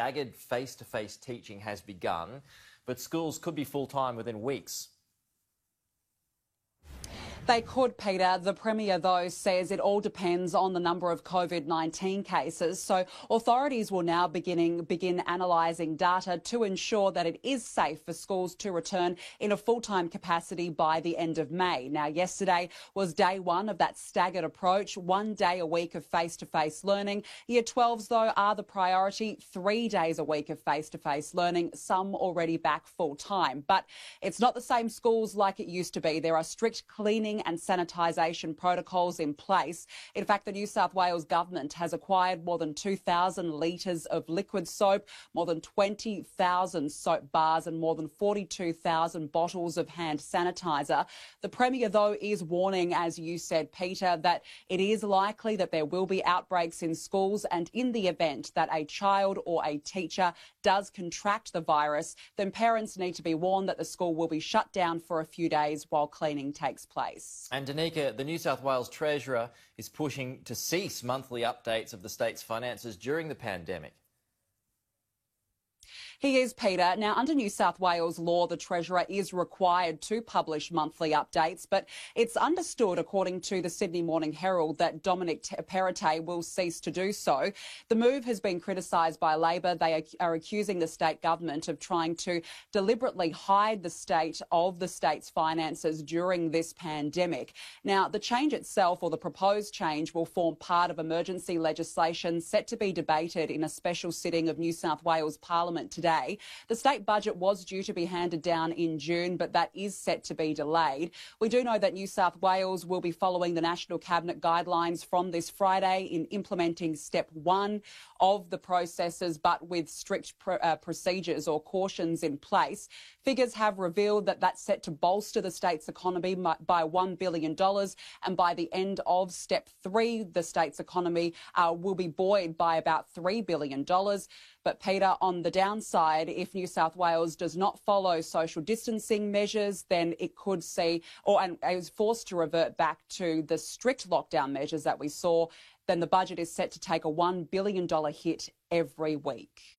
staggered face-to-face teaching has begun, but schools could be full-time within weeks. They could, Peter. The Premier, though, says it all depends on the number of COVID-19 cases. So authorities will now begin analysing data to ensure that it is safe for schools to return in a full-time capacity by the end of May. Now, yesterday was day one of that staggered approach, 1 day a week of face-to-face learning. Year 12s, though, are the priority, 3 days a week of face-to-face learning, some already back full-time. But it's not the same schools like it used to be. There are strict cleaning and sanitisation protocols in place. In fact, the New South Wales government has acquired more than 2,000 litres of liquid soap, more than 20,000 soap bars and more than 42,000 bottles of hand sanitizer. The Premier, though, is warning, as you said, Peter, that it is likely that there will be outbreaks in schools, and in the event that a child or a teacher does contract the virus, then parents need to be warned that the school will be shut down for a few days while cleaning takes place. And Danica, the New South Wales Treasurer is pushing to cease monthly updates of the state's finances during the pandemic. He is, Peter. Now, under New South Wales law, the Treasurer is required to publish monthly updates, but it's understood, according to the Sydney Morning Herald, that Dominic Perrottet will cease to do so. The move has been criticised by Labor. They are accusing the state government of trying to deliberately hide the state of the state's finances during this pandemic. Now, the change itself, or the proposed change, will form part of emergency legislation set to be debated in a special sitting of New South Wales Parliament today. The state budget was due to be handed down in June, but that is set to be delayed. We do know that New South Wales will be following the National Cabinet guidelines from this Friday in implementing step one of the processes, but with strict procedures or cautions in place. Figures have revealed that that's set to bolster the state's economy by $1 billion, and by the end of step three, the state's economy will be buoyed by about $3 billion. But, Peter, on the downside, if New South Wales does not follow social distancing measures, then it could see, and is forced to revert back to the strict lockdown measures that we saw, then the budget is set to take a $1 billion hit every week.